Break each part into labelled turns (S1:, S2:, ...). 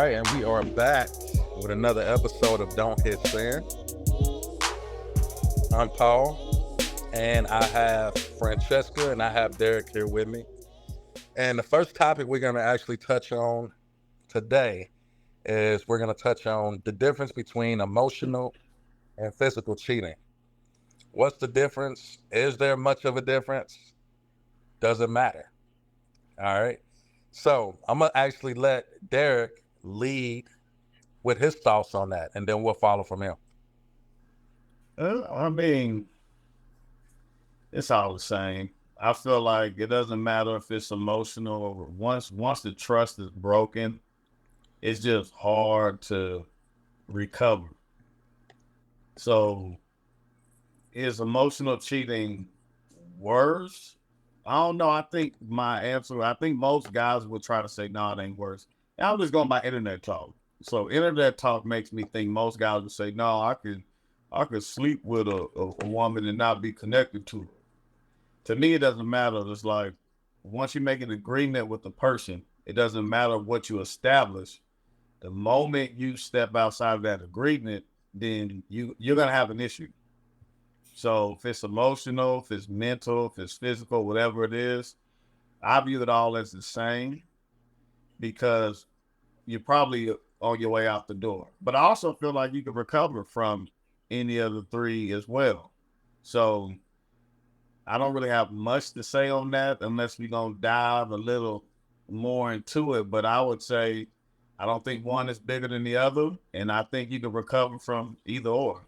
S1: right, and we are back with another episode of Don't Hit Sin. I'm Paul, and I have Francesca, and I have Derek here with me. And the first topic we're going to actually touch on today is we're going to touch on the difference between emotional and physical cheating. What's the difference? Is there much of a difference? Doesn't matter. All right. So I'm going to actually let Derek lead with his thoughts on that, and then we'll follow from him.
S2: I mean, it's all the same. I feel like it doesn't matter if it's emotional or once the trust is broken, it's just hard to recover. So is emotional cheating worse? I don't know. I think most guys would try to say, no, it ain't worse. And I'm just going by internet talk. So internet talk makes me think most guys would say, no, I could sleep with a woman and not be connected to her. To me, it doesn't matter. It's like once you make an agreement with the person, it doesn't matter what you establish. The moment you step outside of that agreement, then you're gonna have an issue. So if it's emotional, if it's mental, if it's physical, whatever it is, I view it all as the same because you're probably on your way out the door. But I also feel like you can recover from any of the three as well. So I don't really have much to say on that unless we're going to dive a little more into it. But I would say I don't think one is bigger than the other. And I think you can recover from either or.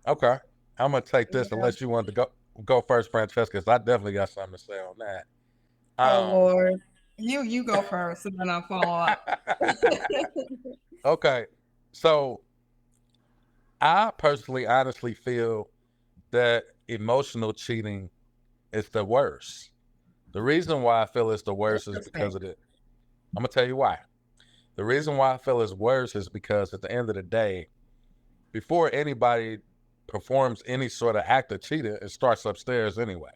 S1: Okay. I'm going to take this
S3: Yeah.
S1: unless you want to go first, Francesca, because I definitely got something to say on that.
S3: Oh Lord, you go first, and then I'll follow up.
S1: Okay. So I personally honestly feel that emotional cheating is the worst. The reason why I feel it's the worst is because of it. I'm going to tell you why. The reason why I feel it's worse is because at the end of the day, before anybody performs any sort of act of cheating, it starts upstairs anyway.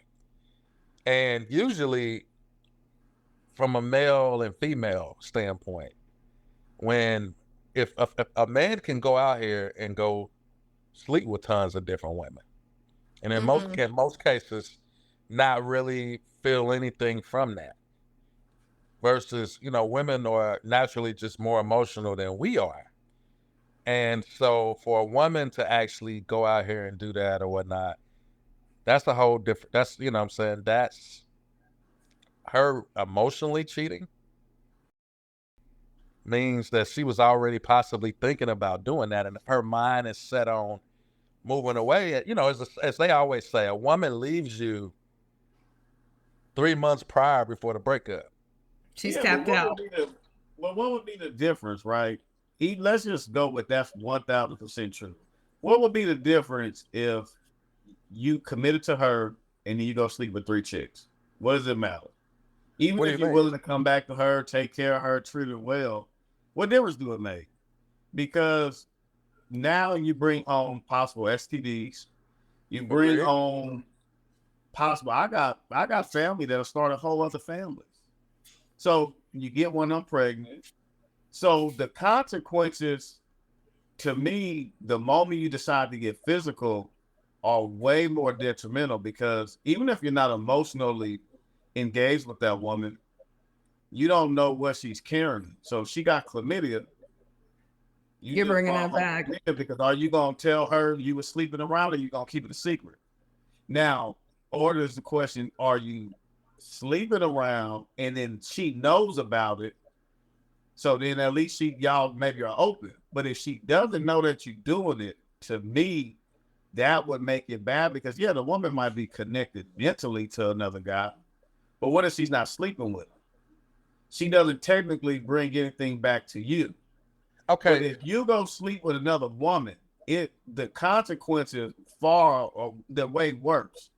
S1: And usually, from a male and female standpoint, when if a man can go out here and go sleep with tons of different women, and in most cases, not really feel anything from that, versus women are naturally just more emotional than we are. And so for a woman to actually go out here and do that or whatnot, that's a whole different, that's, what I'm saying, that's her emotionally cheating means that she was already possibly thinking about doing that. And if her mind is set on moving away, as they always say, a woman leaves you 3 months prior before the breakup.
S3: She's tapped out.
S2: What would be the difference, right? Let's just go with that's 1000% true. What would be the difference if you committed to her and then you go sleep with 3 chicks? What does it matter? Even if you're willing to come back to her, take care of her, treat her well, what difference do it make? Because now you bring home possible STDs. You bring home possible. I got family that'll start a whole other family. So you get one of them pregnant. So the consequences, to me, the moment you decide to get physical, are way more detrimental because even if you're not emotionally engaged with that woman, you don't know what she's carrying. So if she got chlamydia,
S3: you're bringing that back.
S2: Because are you going to tell her you were sleeping around or you going to keep it a secret? Now, or there's the question, are you sleeping around and then she knows about it? So then at least y'all maybe are open. But if she doesn't know that you're doing it, to me, that would make it bad because, yeah, the woman might be connected mentally to another guy. But what if she's not sleeping with him? She doesn't technically bring anything back to you.
S1: Okay.
S2: But if you go sleep with another woman, the consequences the way worse.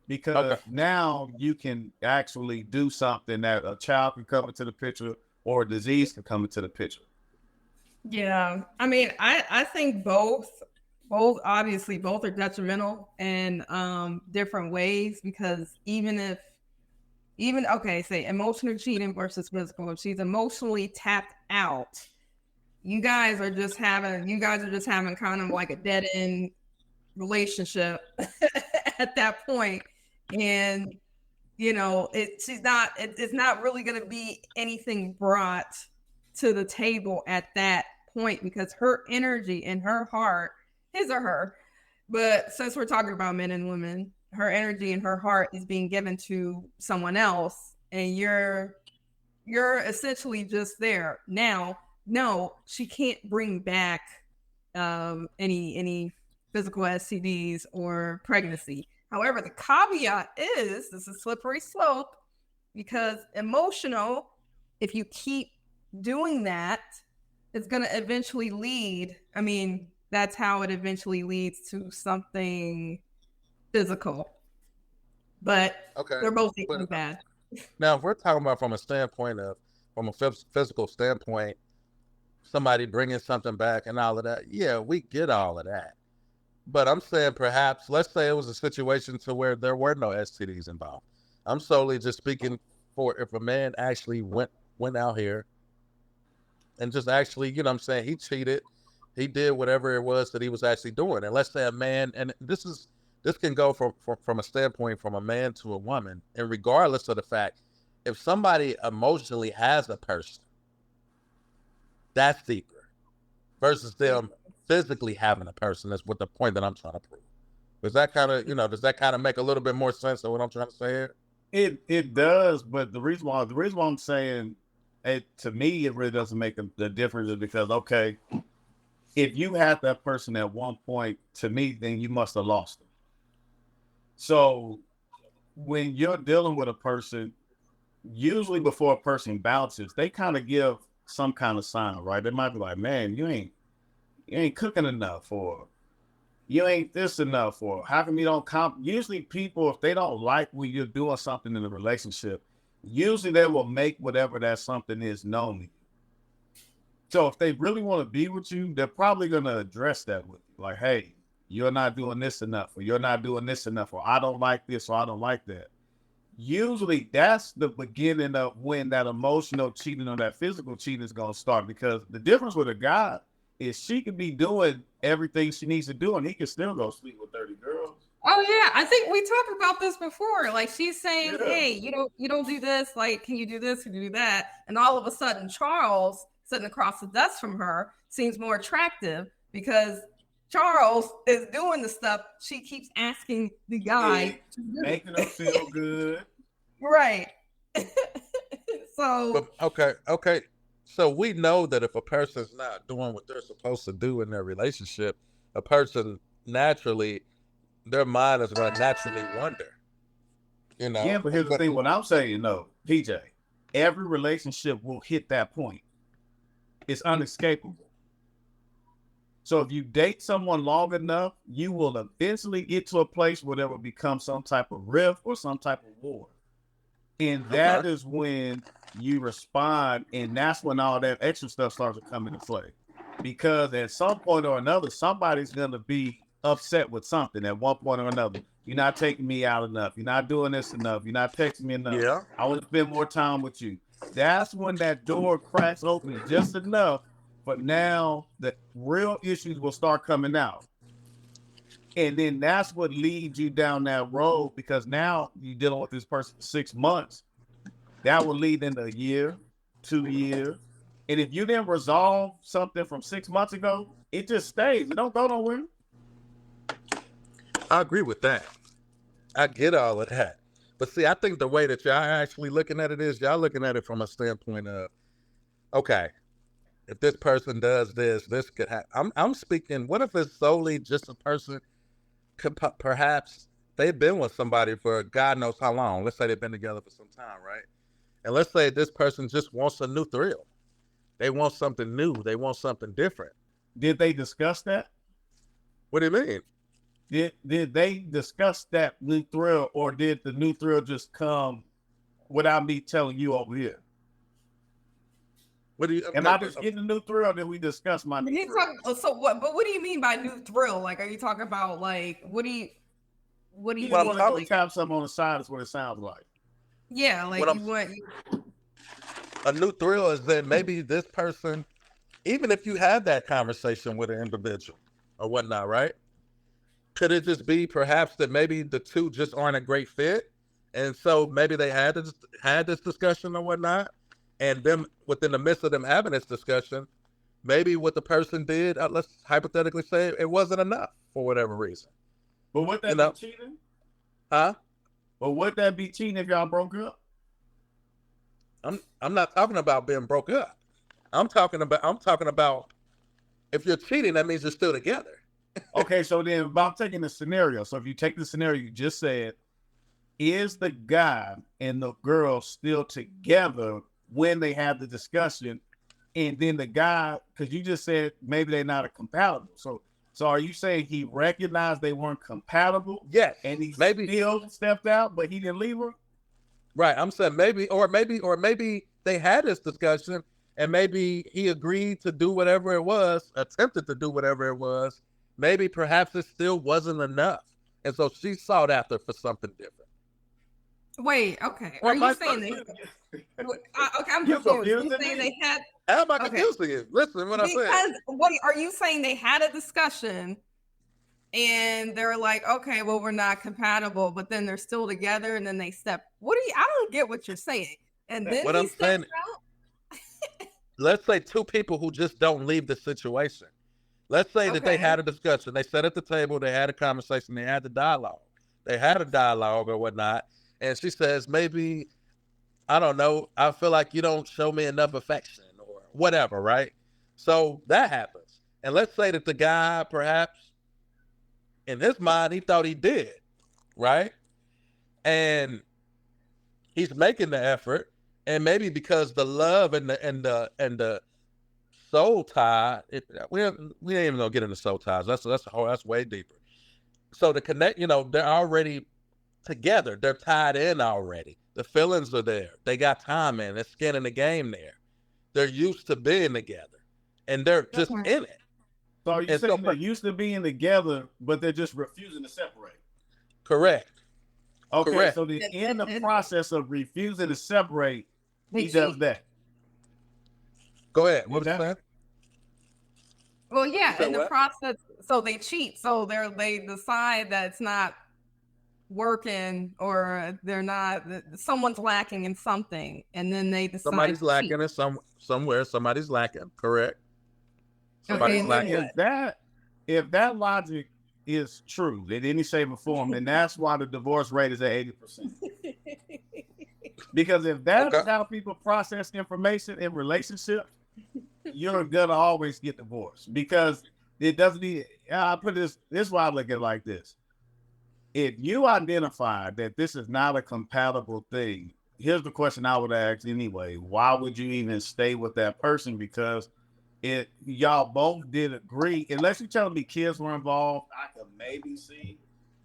S2: Because now you can actually do something that a child can come into the picture or a disease can come into the picture.
S3: Yeah. I mean, I think both obviously both are detrimental in different ways because say emotional cheating versus physical. If she's emotionally tapped out, you guys are just having kind of like a dead end relationship at that point, and it's not really going to be anything brought to the table at that point, because her energy and her heart, his or her, but since we're talking about men and women, her energy and her heart is being given to someone else, and you're essentially just there. Now, no, she can't bring back any physical STDs or pregnancy. However, the caveat is this is slippery slope, because emotional, if you keep doing that, it's going to eventually lead. I mean, that's how it eventually leads to something physical. But
S1: Okay.
S3: they're both equally bad.
S1: Now, if we're talking about from a physical standpoint, somebody bringing something back and all of that, yeah, we get all of that. But I'm saying perhaps, let's say it was a situation to where there were no STDs involved. I'm solely just speaking for if a man actually went out here and just actually, you know what I'm saying, he cheated, he did whatever it was that he was actually doing. And let's say a man, and this can go from a standpoint from a man to a woman, and regardless of the fact, if somebody emotionally has a person, that's deeper versus them physically having a person. That's what the point that I'm trying to prove. Does that kind of make a little bit more sense of what I'm trying to say here?
S2: It does, but the reason why I'm saying it, to me, it really doesn't make the difference is because, okay, if you had that person at one point, to me, then you must have lost them. So when you're dealing with a person, usually before a person bounces, they kind of give some kind of sign, right? They might be like, man, you ain't cooking enough, or you ain't this enough, or how come you don't usually people, if they don't like when you're doing something in a relationship, usually they will make whatever that something is known to you. So if they really want to be with you, they're probably going to address that with you. Like, hey, you're not doing this enough, or you're not doing this enough, or I don't like this, or I don't like that. Usually that's the beginning of when that emotional cheating or that physical cheating is going to start, because the difference with a guy is she could be doing everything she needs to do and he can still go sleep with 30 girls.
S3: Oh yeah, I think we talked about this before. Like, she's saying, hey, you don't do this, like, can you do this, can you do that? And all of a sudden Charles, sitting across the desk from her, seems more attractive because Charles is doing the stuff she keeps asking the guy to do.
S2: Making her feel good.
S3: Right. So
S1: okay. So we know that if a person's not doing what they're supposed to do in their relationship, a person naturally, their mind is going to naturally wonder.
S2: Yeah, but here's the thing. What I'm saying, no, PJ, every relationship will hit that point. It's unescapable. So if you date someone long enough, you will eventually get to a place where there will become some type of rift or some type of war. And that is when you respond, and that's when all that extra stuff starts to come into play. Because at some point or another, somebody's going to be upset with something at one point or another. You're not taking me out enough. You're not doing this enough. You're not texting me enough.
S1: Yeah.
S2: I want to spend more time with you. That's when that door cracks open just enough. But now the real issues will start coming out. And then that's what leads you down that road, because now you're dealing with this person for 6 months. That will lead into a year, 2 years. And if you didn't resolve something from 6 months ago, it just stays. It don't go nowhere.
S1: I agree with that. I get all of that. But see, I think the way that y'all actually looking at it is y'all looking at it from a standpoint of, okay, if this person does this could happen. I'm speaking, what if it's solely just a person, perhaps they've been with somebody for God knows how long. Let's say they've been together for some time, right? And let's say this person just wants a new thrill. They want something new. They want something different.
S2: Did they discuss that?
S1: What do you mean?
S2: Did they discuss that new thrill, or did the new thrill just come without me telling you over here?
S1: What do you?
S2: Am I just getting a new thrill? Or did we discuss my new thrill?
S3: So what? But what do you mean by new thrill? Like, are you talking about like what do you?
S2: You want to go tap something on the side? Is what it sounds like.
S3: Yeah, like you want
S1: a new thrill is that maybe this person even if you had that conversation with an individual or whatnot, right? Could it just be perhaps that maybe the two just aren't a great fit, and so maybe they had this discussion or whatnot, and them within the midst of them having this discussion, maybe what the person did, let's hypothetically say, it wasn't enough for whatever reason.
S2: But would that
S1: You know.
S2: be cheating?
S1: Huh?
S2: But would that be cheating if y'all broke up?
S1: I'm not talking about being broke up. I'm talking about if you're cheating, that means you're still together.
S2: Okay, so then about taking the scenario. So if you take the scenario you just said, is the guy and the girl still together when they have the discussion? And then the guy, because you just said maybe they're not compatible. So are you saying he recognized they weren't compatible?
S1: Yes.
S2: And he
S1: maybe
S2: still stepped out, but he didn't leave her?
S1: Right. I'm saying maybe they had this discussion and maybe he agreed to do whatever it was, attempted to do whatever it was. Maybe perhaps it still wasn't enough. And so she sought after for something different.
S3: Wait, okay.
S2: Well,
S3: Are you saying they? Okay, I'm confused. You saying they had?
S1: How am I confusing you? Listen, what I said.
S3: Because what are you saying? They had a discussion, and they're like, okay, well, we're not compatible, but then they're still together, and then they step. What do you? I don't get what you're saying. And then
S1: what
S3: he
S1: I'm
S3: steps
S1: saying,
S3: out.
S1: let's say two people who just don't leave the situation. Let's say that they had a discussion. They sat at the table. They had a conversation. They had the dialogue. They had a dialogue or whatnot. And she says, maybe, I don't know, I feel like you don't show me enough affection or whatever, right? So that happens. And let's say that the guy, perhaps, in his mind, he thought he did, right? And he's making the effort. And maybe because the love and the soul tie, we ain't even gonna get into soul ties. That's way deeper. So to connect, they're already together. They're tied in already. The feelings are there. They got time in. There's skin in the game there. They're used to being together, and they're just in it.
S2: So are you saying they're used to being together, but they're just refusing to separate?
S1: Correct.
S2: Okay,
S1: Correct.
S2: so in the process of refusing to separate, he does that.
S1: Go ahead. What was that?
S3: Well, yeah, in the
S1: what?
S3: process, so they cheat. So they decide that it's not working, or they're not. Someone's lacking in something, and then they decide
S1: Somebody's lacking in somewhere. Somebody's lacking. Correct. Somebody's lacking.
S2: If that logic is true in any shape or form, then that's why the divorce rate is at 80%. Because if that's how people process information in relationships, you're gonna always get divorced. Because it doesn't need. I put this is why I look at it like this. If you identify that this is not a compatible thing, here's the question I would ask anyway: why would you even stay with that person? Because y'all both did agree. Unless you're telling me kids were involved, I could maybe see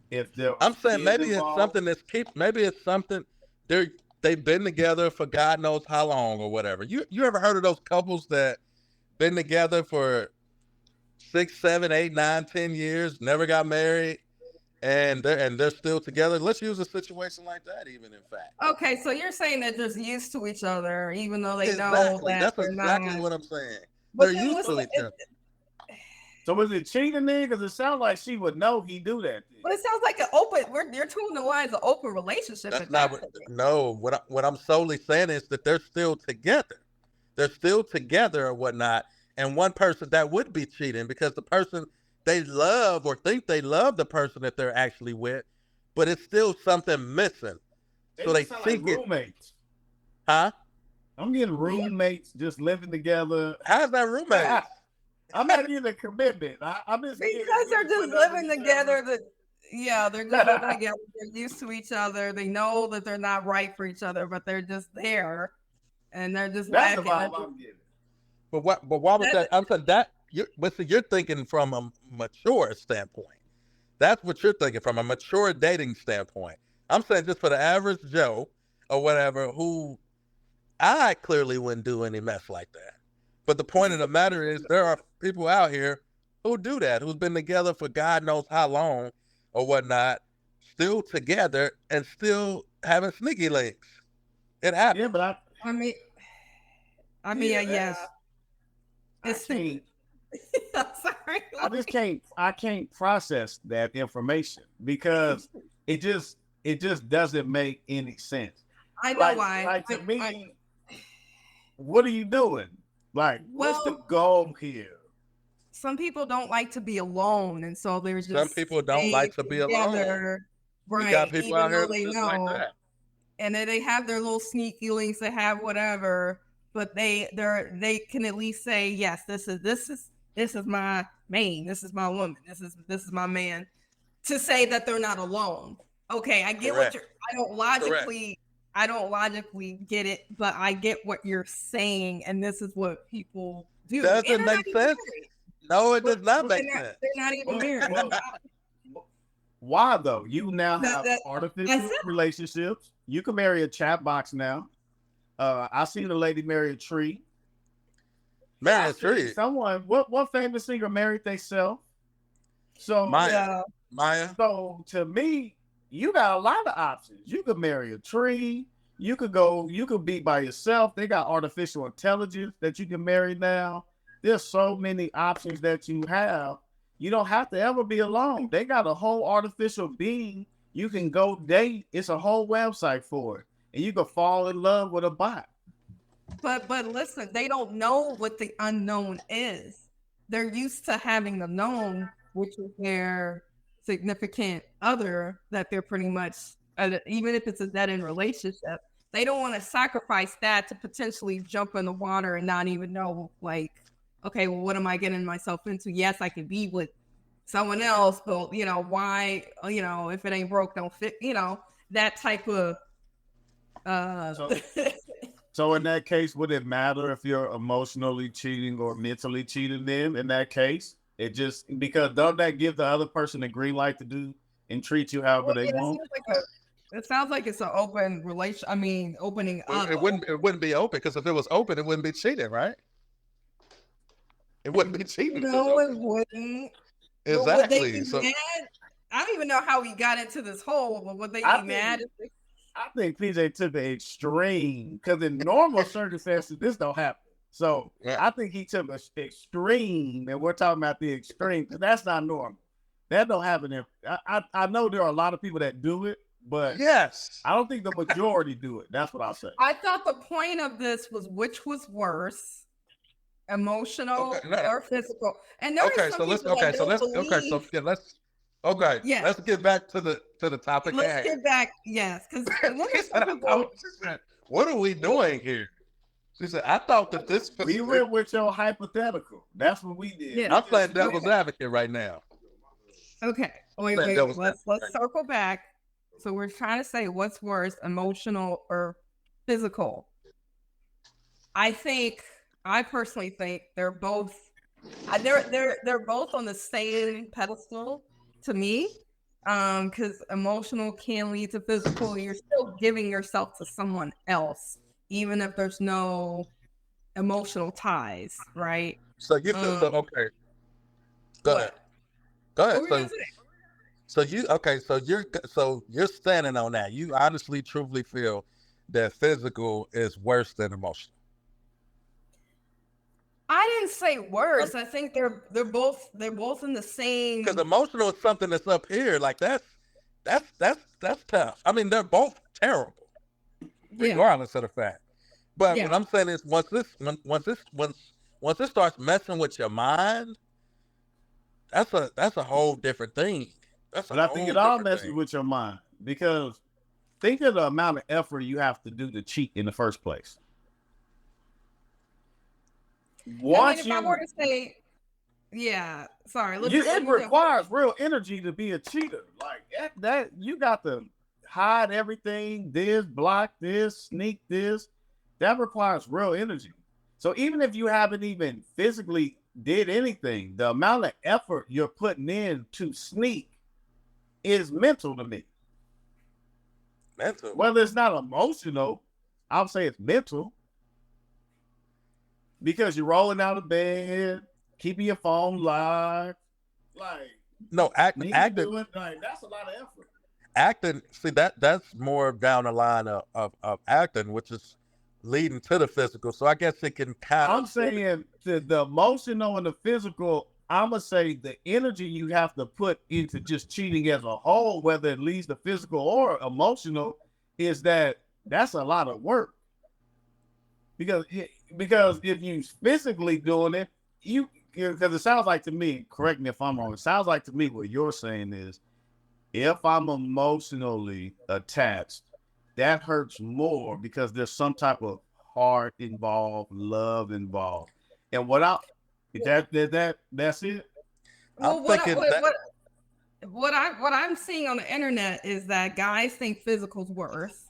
S2: if there.
S1: I'm saying maybe it's something maybe it's something they've been together for God knows how long or whatever. You ever heard of those couples that been together for 6, 7, 8, 9, 10 years, never got married, and they're still together? Let's use a situation like that, even in fact.
S3: Okay, so you're saying they're just used to each other, even though they know that
S1: that's
S3: they're
S1: exactly
S3: not.
S1: what I'm saying.
S3: But
S1: They're used to each other.
S2: So was it cheating then? Because it sounds like she would know he do that.
S3: But it sounds like an open. You're tooling the lines of open relationship.
S1: That's not what I'm solely saying is that they're still together. They're still together or whatnot. And one person that would be cheating because the person they love or think they love the person that they're actually with, but it's still something missing. So they think
S2: like roommates.
S1: Huh?
S2: I'm getting roommates just living together.
S1: How's that roommate?
S2: I'm not even a commitment. I'm just
S3: because they're just living together. They're just living together. They're used to each other. They know that they're not right for each other, but they're just there, and they're just.
S2: That's the vibe I'm getting.
S1: But why was that? I'm saying that you're thinking from a mature standpoint. That's what you're thinking from a mature dating standpoint. I'm saying just for the average Joe or whatever, who I clearly wouldn't do any mess like that. But the point of the matter is there are people out here who do that, who's been together for God knows how long or whatnot, still together and still having sneaky links. It happens.
S2: Yeah, but
S3: I mean, yes. It's
S2: can't,
S3: I'm sorry.
S2: I can't process that information because it just doesn't make any sense.
S3: I know
S2: Like,
S3: why.
S2: like to me, what are you doing? Like, what's the
S3: Well,
S2: goal here?
S3: some people don't like to be alone, and so they're just
S1: Some people don't
S3: staying
S1: like to be alone.
S3: together,
S1: You got
S3: right?
S1: people
S3: Even
S1: out here
S3: though they
S1: just like
S3: know,
S1: that.
S3: and then they have their little sneaky links, they have whatever, but they can at least say, yes, this is my main, this is my woman, this is my man, to say that they're not alone. Okay, I get what
S1: Correct.
S3: you're. I don't logically get it, but I get what you're saying, and this is what people do. And
S1: Doesn't
S3: they're not
S1: make
S3: even
S1: sense.
S3: married.
S1: No, it does not
S3: They're
S1: make
S3: not,
S1: sense.
S3: they're not even married.
S2: Why though? You now have
S3: I
S2: artificial
S3: said-
S2: relationships. You can marry a chat box now. I seen a lady marry a tree.
S1: Man,
S2: I
S1: it's
S2: seen
S1: true.
S2: someone, what famous singer married themselves? So
S1: Maya. Maya.
S2: So to me, you got a lot of options. You could marry a tree. You could be by yourself. They got artificial intelligence that you can marry now. There's so many options that you have. You don't have to ever be alone. They got a whole artificial being you can go date. It's a whole website for it. And you can fall in love with a bot.
S3: But listen, they don't know what the unknown is. They're used to having the known, which is their significant other that they're pretty much, even if it's a dead end relationship, they don't want to sacrifice that to potentially jump in the water and not even know, like, okay, well, what am I getting myself into? Yes, I could be with someone else, but why? If it ain't broke, don't fit. That type of.
S2: So in that case, would it matter if you're emotionally cheating or mentally cheating them? In that case, it just because don't that give the other person a green light to do and treat you however they want?
S3: It sounds like it's an open relation. I mean, opening up.
S1: It wouldn't be open because if it was open, it wouldn't be cheating, right? It wouldn't be cheating.
S3: No, it wouldn't.
S1: Exactly.
S3: Would they be mad? I don't even know how we got into this hole, but would they be mad?
S2: I think PJ took the extreme because in normal circumstances, this don't happen. So
S1: yeah.
S2: I think he took an extreme, and we're talking about the extreme because that's not normal. That don't happen. I know there are a lot of people that do it, but
S1: yes,
S2: I don't think the majority do it. That's what I'll say.
S3: I thought the point of this was which was worse, emotional or physical. And there
S1: let's get back to the topic.
S3: Let's get back, yes, because
S1: what are we doing here? She said, "I thought that this."
S2: We went with your hypothetical. That's what we did.
S3: Yeah.
S1: I'm playing devil's advocate right now.
S3: Okay, wait. Let's circle back. So we're trying to say what's worse, emotional or physical. I personally think they're both. They're both on the same pedestal to me. Because emotional can lead to physical. You're still giving yourself to someone else, even if there's no emotional ties, right?
S1: So you feel okay. Go ahead. So you're standing on that. You honestly, truly feel that physical is worse than emotional.
S3: I didn't say worse. I think they're both in the same.
S1: Because emotional is something that's up here. Like that's tough. I mean, they're both terrible, regardless of the fact. But what I'm saying is, once it starts messing with your mind, that's a whole different thing.
S2: But I think it all messes with your mind because think of the amount of effort you have to do to cheat in the first place.
S3: If I were to say,
S2: it requires real energy to be a cheater. Like that, you got to hide everything, block this, sneak this. That requires real energy. So even if you haven't even physically did anything, the amount of effort you're putting in to sneak is mental to me.
S1: Mental.
S2: Whether it's not emotional, I would say it's mental. Because you're rolling out of bed, keeping your phone live, acting. That's a lot of effort.
S1: Acting, see that's more down the line of acting, which is leading to the physical. So I guess it can kind
S2: I'm
S1: of.
S2: saying the emotional and the physical. I'm gonna say the energy you have to put into just cheating as a whole, whether it leads to physical or emotional, that's a lot of work. Because if you physically doing it, because it sounds like to me. Correct me if I'm wrong. It sounds like to me what you're saying is, if I'm emotionally attached, that hurts more because there's some type of heart involved, love involved. And that's it.
S1: I'm
S3: Well, what, I-
S1: thinking
S3: what,
S1: that.
S3: what what I'm seeing on the internet is that guys think physical's worse,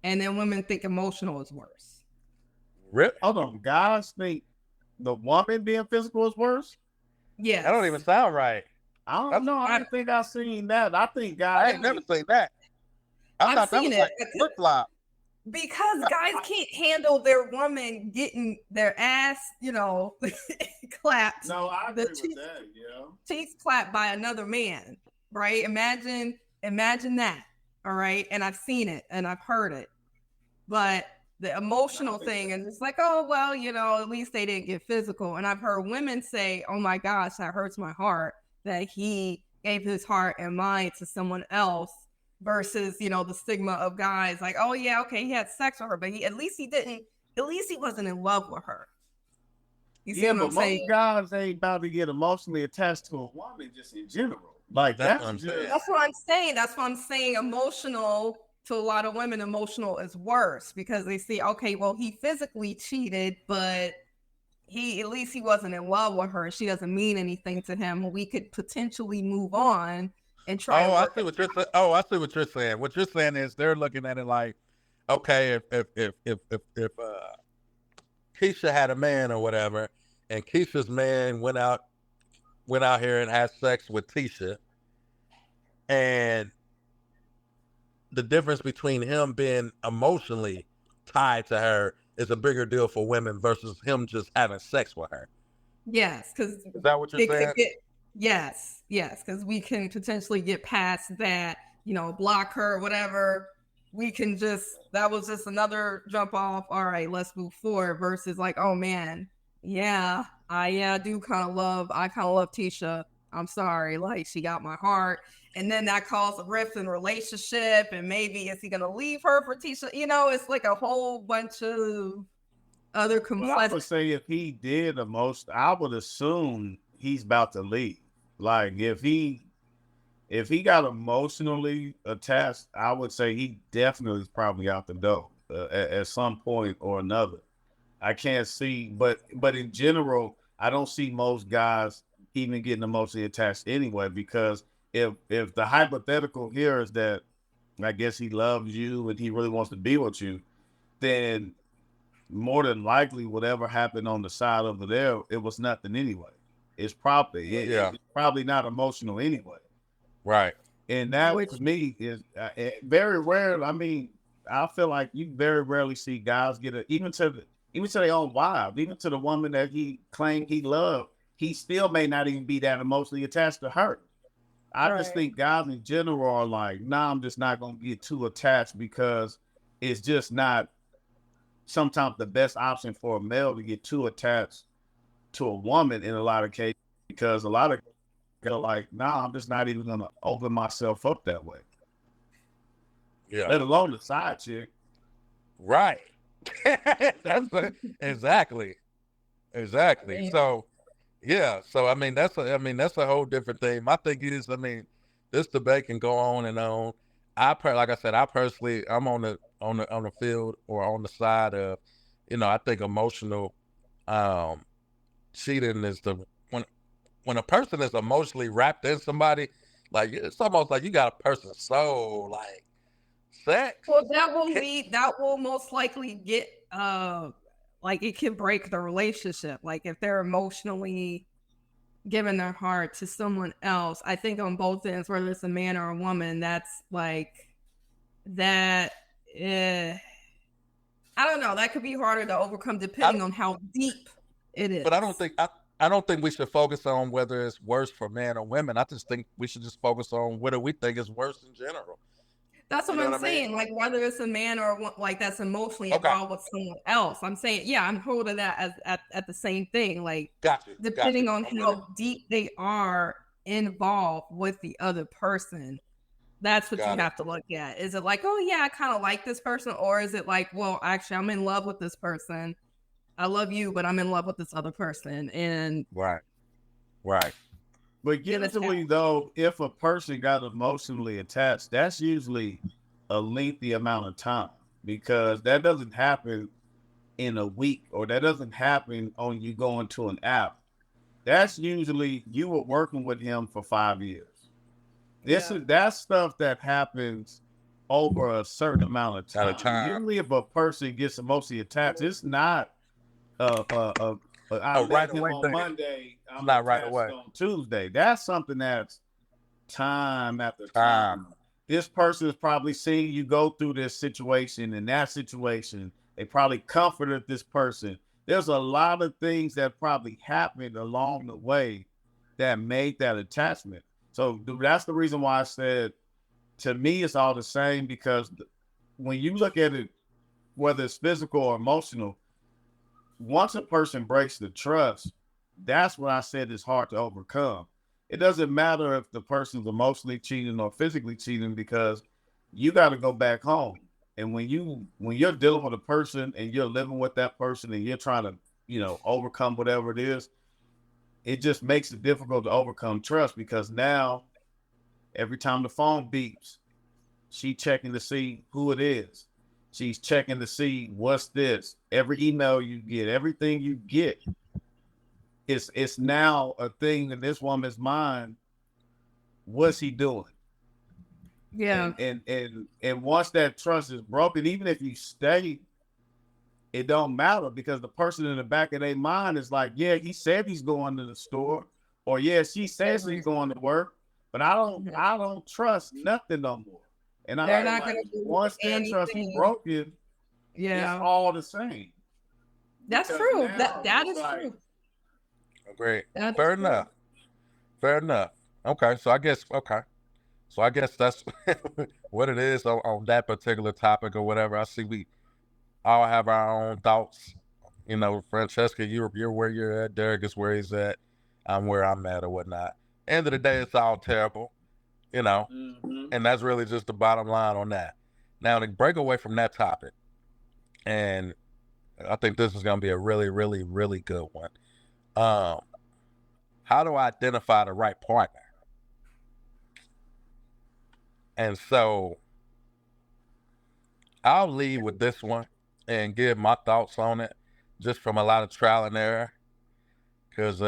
S3: and then women think emotional is worse.
S1: Rip.
S2: Hold on, guys think the woman being physical is worse.
S3: Yes.
S1: That don't even sound right.
S2: I don't know. I don't think I've seen that. I think guys.
S1: I ain't never seen that. I
S3: I've
S1: thought that
S3: seen
S1: was
S3: it.
S1: like flip flop.
S3: Because guys can't handle their woman getting their ass, clapped.
S2: No, I agree
S3: The
S2: with that. Yeah.
S3: cheeks clapped by another man, right? Imagine that. All right. And I've seen it and I've heard it. But the emotional thing, and it's like, oh, well, at least they didn't get physical. And I've heard women say, oh my gosh, that hurts my heart that he gave his heart and mind to someone else versus, the stigma of guys like, oh yeah, okay, he had sex with her, but at least he wasn't in love with her. You see
S2: Yeah,
S3: what
S2: but
S3: I'm
S2: most
S3: saying?
S2: guys ain't about to get emotionally attached to a woman just in general. Like
S1: That's
S2: that's
S1: what I'm
S2: just
S1: saying.
S3: That's what I'm saying. That's what I'm saying. Emotional to a lot of women, emotional is worse because they see, okay, well, he physically cheated, but at least he wasn't in love with her. She doesn't mean anything to him. We could potentially move on and try to
S1: Oh, I
S3: work
S1: see what you're saying. Oh, I see what you're saying. What you're saying is they're looking at it like, okay, if Keisha had a man or whatever, and Keisha's man went out here and had sex with Tisha, and the difference between him being emotionally tied to her is a bigger deal for women versus him just having sex with her.
S3: Yes, because
S1: Is that what you're
S3: it could
S1: saying?
S3: get yes, because we can potentially get past that, block her or whatever. We can that was just another jump off. All right, let's move forward versus like, oh man, yeah, I kind of love Tisha. I'm sorry, like she got my heart. And then that caused a rift in relationship, and maybe is he gonna leave her for Tisha? It's like a whole bunch of other
S2: But I
S3: complex.
S2: would say if he did the most, I would assume he's about to leave. Like if he got emotionally attached, I would say he definitely is probably out the door at some point or another. I can't see, but in general, I don't see most guys even getting emotionally attached anyway. Because if the hypothetical here is that I guess he loves you and he really wants to be with you, then more than likely whatever happened on the side over there, it was nothing anyway. It's probably not emotional anyway.
S1: Right.
S2: And that
S3: Which
S2: to me is very rare. I mean, I feel like you very rarely see guys get even to their own wife, even to the woman that he claimed he loved. He still may not even be that emotionally attached to her. I just
S3: Right.
S2: think guys in general are like, nah, I'm just not gonna get too attached because it's just not sometimes the best option for a male to get too attached to a woman in a lot of cases, because a lot of guys are like, nah, I'm just not even gonna open myself up that way.
S1: Yeah.
S2: Let alone the side chick.
S1: Right. Exactly.
S3: mean-
S1: So yeah. So I mean that's a whole different thing. My thing is, this debate can go on and on. Like I said, I personally I'm on the field or on the side of, I think emotional cheating is when a person is emotionally wrapped in somebody, like it's almost like you got a person's soul, like sex.
S3: Well, that will most likely get like it can break the relationship. Like if they're emotionally giving their heart to someone else, I think on both ends, whether it's a man or a woman, that's like that. I don't know. That could be harder to overcome depending on how deep it is.
S1: But I don't think we should focus on whether it's worse for men or women. I just think we should just focus on whether we think it's worse in general.
S3: That's what
S1: You know
S3: I'm
S1: what I mean?
S3: saying. Like whether it's a man or like that's emotionally
S1: Okay.
S3: involved with someone else. I'm saying, yeah, I'm holding that as at the same thing. Like
S1: Got you.
S3: depending on
S1: I'm with it.
S3: how deep they are involved with the other person, that's what
S1: Got
S3: you
S1: it.
S3: have to look at. Is it like, oh yeah, I kind of like this person, or is it like, well, actually, I'm in love with this person. I love you, but I'm in love with this other person, and
S1: Right. Right.
S2: But
S3: get
S2: usually,
S3: attached.
S2: though, if a person got emotionally attached, that's usually a lengthy amount of time because that doesn't happen in a week or that doesn't happen on you going to an app. That's usually you were working with him for 5 years. That's stuff that happens over a certain amount of
S1: At a
S2: time.
S1: time.
S2: Usually, if a person gets emotionally attached, it's not I
S1: A right
S2: met him
S1: away
S2: on
S1: thing.
S2: Monday. I'm
S1: Not right
S2: attached
S1: away.
S2: on Tuesday. That's something that's time after
S1: Time.
S2: time. This person is probably seeing you go through this situation and that situation. They probably comforted this person. There's a lot of things that probably happened along the way that made that attachment. So that's the reason why I said to me it's all the same because when you look at it, whether it's physical or emotional, once a person breaks the trust, that's what I said is hard to overcome. It doesn't matter if the person's emotionally cheating or physically cheating because you got to go back home. And when you're dealing with a person and you're living with that person and you're trying to, overcome whatever it is, it just makes it difficult to overcome trust because now every time the phone beeps, she checking to see who it is. She's checking to see what's this. Every email you get, everything you get, it's now a thing in this woman's mind. What's he doing?
S3: Yeah.
S2: And once that trust is broken, even if you stay, it don't matter because the person in the back of their mind is like, yeah, he said he's going to the store, or yeah, she says he's going to work, but I don't trust nothing no more. And
S3: They're not going to do
S2: once that trust is
S3: anything.
S2: broken,
S3: Yeah,
S2: it's all the same.
S3: that's
S2: Because
S3: true.
S2: now
S3: That
S2: it's
S3: is
S2: like,
S3: true.
S1: Great.
S3: That is
S1: Fair
S3: true.
S1: enough. Fair enough. Okay. So I guess that's what it is on that particular topic or whatever. I see we all have our own thoughts. Francesca, you're where you're at. Derek is where he's at. I'm where I'm at or whatnot. End of the day, it's all terrible, and that's really just the bottom line on that. Now to break away from that topic, and I think this is going to be a really, really, really good one. How do I identify the right partner? And so I'll lead with this one and give my thoughts on it just from a lot of trial and error. Because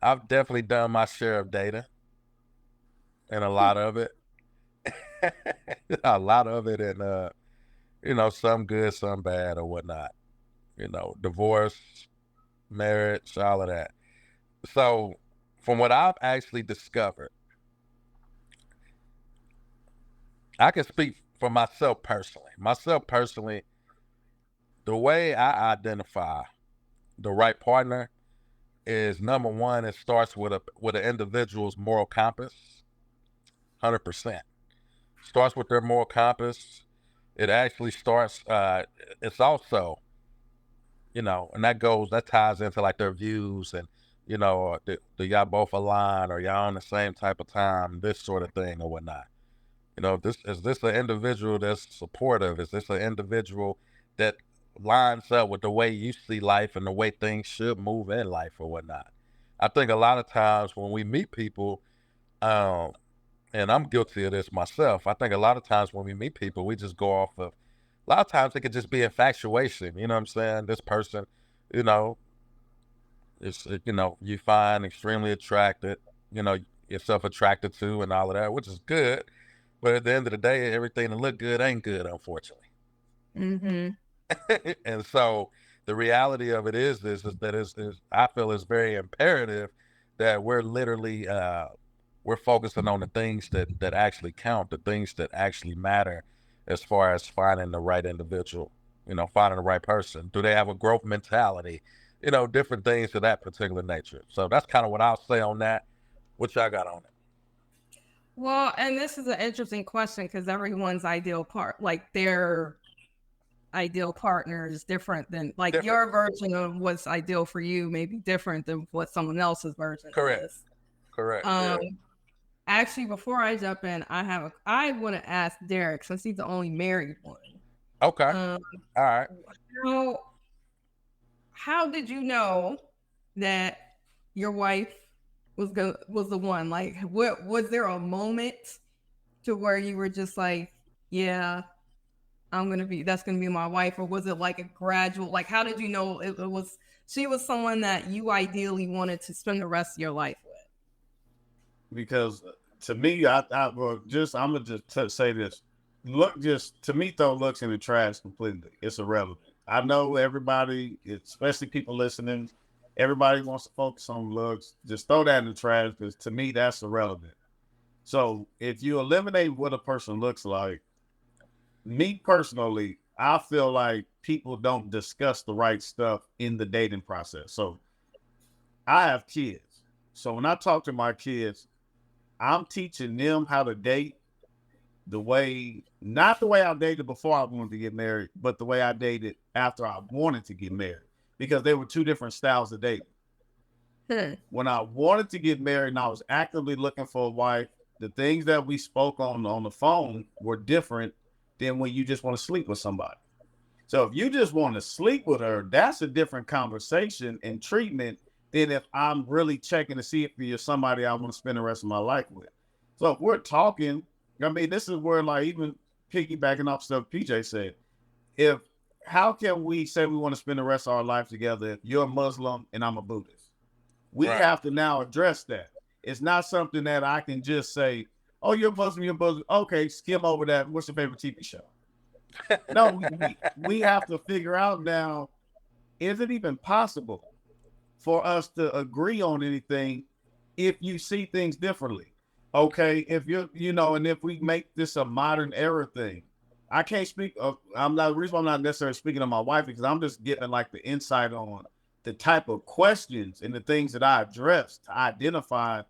S1: I've definitely done my share of dating and a lot of it. A lot of it and some good, some bad or whatnot. Divorce, marriage, all of that. So from what I've actually discovered, I can speak for myself personally. The way I identify the right partner is number one. It starts with an individual's moral compass. 100% starts with their moral compass. It actually starts. It's also, and that ties into like their views and or do y'all both align or y'all on the same type of time, this sort of thing or whatnot. Is this an individual that's supportive? Is this an individual that lines up with the way you see life and the way things should move in life or whatnot? I think a lot of times when we meet people, um, and I'm guilty of this myself, I think a lot of times when we meet people, we just go off of, a lot of times it could just be infatuation. You know what I'm saying? This person, you know, you find extremely attracted, yourself attracted to and all of that, which is good. But at the end of the day, everything that look good ain't good, unfortunately.
S3: Mm-hmm.
S1: And so the reality of it is that I feel it's very imperative that we're literally we're focusing on the things that actually count, the things that actually matter, as far as finding the right individual, finding the right person. Do they have a growth mentality? Different things of that particular nature. So that's kind of what I'll say on that. What y'all got on it?
S3: Well, and this is an interesting question because everyone's their ideal partner is different than
S1: Different.
S3: your version of what's ideal for you may be different than what someone else's version
S1: Correct.
S3: is.
S1: Correct.
S3: Actually, before I jump in, I want to ask Derek since he's the only married one.
S1: Okay.
S3: All
S1: right.
S3: How did you know that your wife was the one? Like, what was there a moment to where you were just like, yeah, that's gonna be my wife, or was it like a gradual? Like, how did you know she was someone that you ideally wanted to spend the rest of your life with?
S2: Because to me, I'm gonna just say this. To me, throw looks in the trash completely. It's irrelevant. I know everybody, especially people listening, everybody wants to focus on looks. Just throw that in the trash because to me, that's irrelevant. So if you eliminate what a person looks like, me personally, I feel like people don't discuss the right stuff in the dating process. So I have kids. So when I talk to my kids, I'm teaching them how to date not the way I dated before I wanted to get married, but the way I dated after I wanted to get married, because they were two different styles of dating. When I wanted to get married and I was actively looking for a wife, the things that we spoke on the phone were different than when you just want to sleep with somebody. So if you just want to sleep with her, that's a different conversation and treatment than if I'm really checking to see if you're somebody I want to spend the rest of my life with. So if we're talking, I mean, this is where, like, even piggybacking off stuff PJ said, how can we say we want to spend the rest of our life together if you're a Muslim and I'm a Buddhist? We have to now address that. It's not something that I can just say, oh, you're Muslim, you're Muslim. Okay, skim over that. What's your favorite TV show? No, we have to figure out now, is it even possible for us to agree on anything if you see things differently? Okay, if and if we make this a modern era thing, I can't speak of, the reason I'm not necessarily speaking of my wife, because I'm just getting like the insight on the type of questions and the things that I address to identify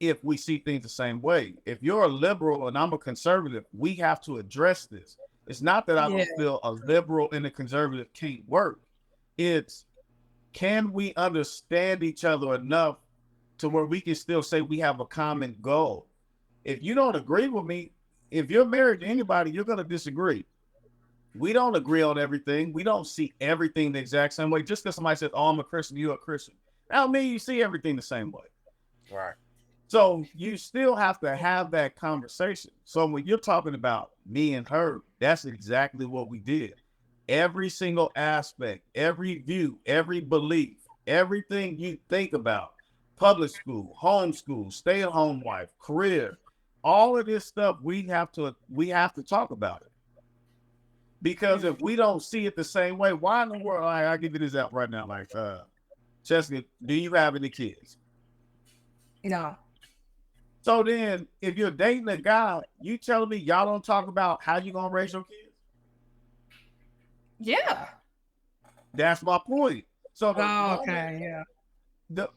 S2: if we see things the same way. If you're a liberal and I'm a conservative, we have to address this. It's not that I don't feel a liberal and a conservative can't work. It's, can we understand each other enough to where we can still say we have a common goal? If you don't agree with me, if you're married to anybody, you're going to disagree. We don't agree on everything. We don't see everything the exact same way. Just because somebody says, oh, I'm a Christian, you're a Christian, that don't mean you see everything the same way.
S1: Right.
S2: So you still have to have that conversation. So when you're talking about me and her, that's exactly what we did. Every single aspect, every view, every belief, everything you think about, public school, homeschool, stay-at-home wife, career, all of this stuff, we have to talk about it. Because if we don't see it the same way, why in the world? I'll give you this out right now. Like, Jessica, do you have any kids?
S3: No.
S2: So then, if you're dating a guy, you telling me y'all don't talk about how you gonna raise your kids?
S3: Yeah.
S2: That's my point. So,
S3: okay, yeah.
S2: But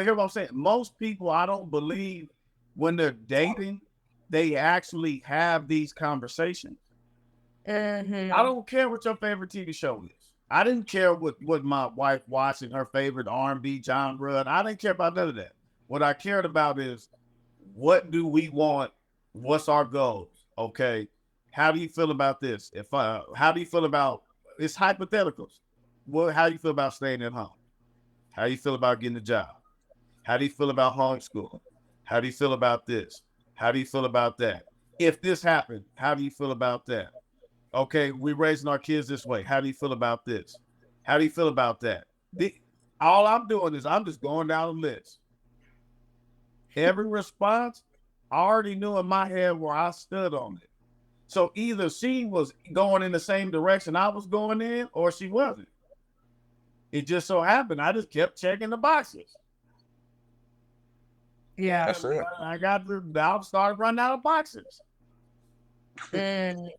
S2: here's what I'm saying. Most people, I don't believe when they're dating, they actually have these conversations.
S3: Mm-hmm.
S2: I don't care what your favorite TV show is. I didn't care what my wife watching her favorite R&B genre. I didn't care about none of that. What I cared about is, what do we want? What's our goals? Okay. How do you feel about this? How do you feel about, it's hypotheticals. How do you feel about staying at home? How do you feel about getting a job? How do you feel about homeschooling? How do you feel about this? How do you feel about that? If this happened, how do you feel about that? Okay, we're raising our kids this way. How do you feel about this? How do you feel about that? All I'm doing is I'm just going down the list. Every response, I already knew in my head where I stood on it. So either she was going in the same direction I was going in, or she wasn't. It just so happened I just kept checking the boxes.
S3: Yeah.
S1: That's it.
S2: I started running out of boxes.
S3: And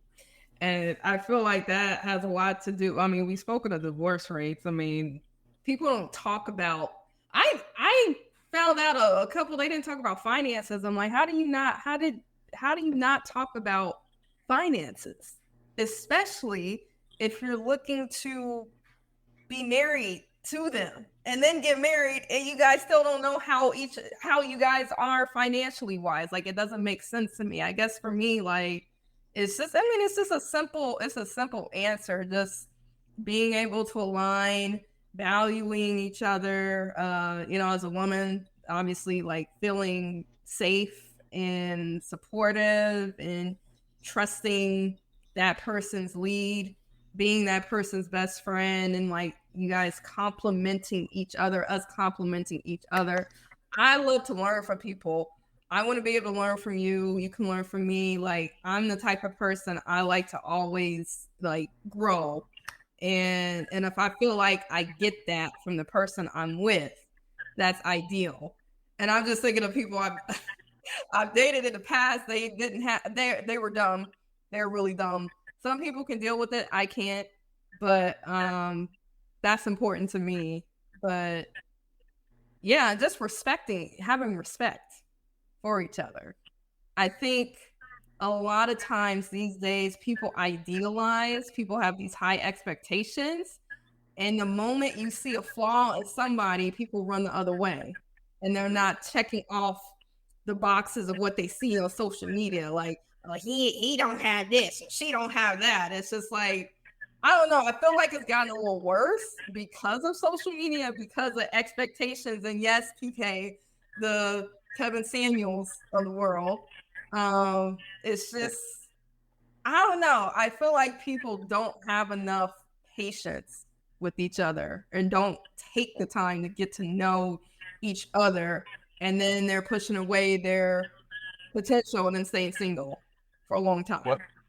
S3: I feel like that has a lot to do. I mean, we spoke of the divorce rates. I mean, people don't talk about. I found out a couple. They didn't talk about finances. I'm like, how did how do you not talk about finances, especially if you're looking to be married to them and then get married and you guys still don't know how you guys are financially wise? Like, it doesn't make sense to me. I guess for me, like, it's just a simple answer. Just being able to align, valuing each other, as a woman, obviously, like, feeling safe and supportive and trusting that person's lead, being that person's best friend, and like you guys complimenting each other, us complimenting each other. I love to learn from people. I want to be able to learn from you. You can learn from me. Like, I'm the type of person I like to always like grow. And if I feel like I get that from the person I'm with, that's ideal. And I'm just thinking of people I've dated in the past. They didn't have, they were dumb. They're really dumb. Some people can deal with it. I can't, but that's important to me. But yeah, just having respect for each other. I think a lot of times these days people idealize, people have these high expectations, and the moment you see a flaw in somebody, people run the other way, and they're not checking off the boxes of what they see on social media. Like he don't have this, and she don't have that. It's just like, I don't know. I feel like it's gotten a little worse because of social media, because of expectations. And yes, PK, the Kevin Samuels of the world. It's just, I don't know. I feel like people don't have enough patience with each other and don't take the time to get to know each other. And then they're pushing away their potential and then staying single for a long time.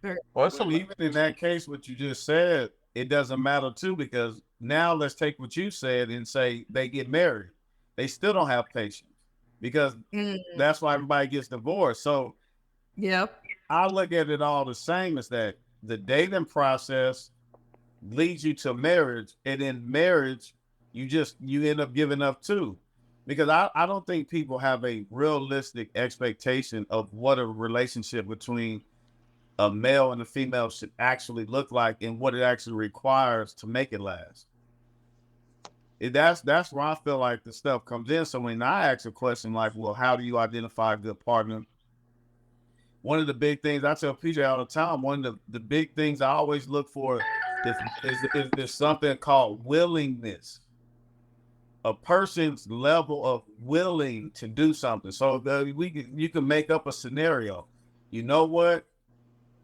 S2: Even in that case, what you just said, it doesn't matter too, because now let's take what you said and say they get married. They still don't have patience, because that's why everybody gets divorced. So
S3: yep,
S2: I look at it all the same as that the dating process leads you to marriage, and in marriage, you end up giving up too. Because I don't think people have a realistic expectation of what a relationship between a male and a female should actually look like and what it actually requires to make it last. That's where I feel like the stuff comes in. So when I ask a question like, well, how do you identify a good partner? One of the big things I tell PJ all the time, one of the big things I always look for is something called willingness. A person's level of willing to do something. So you can make up a scenario. You know what,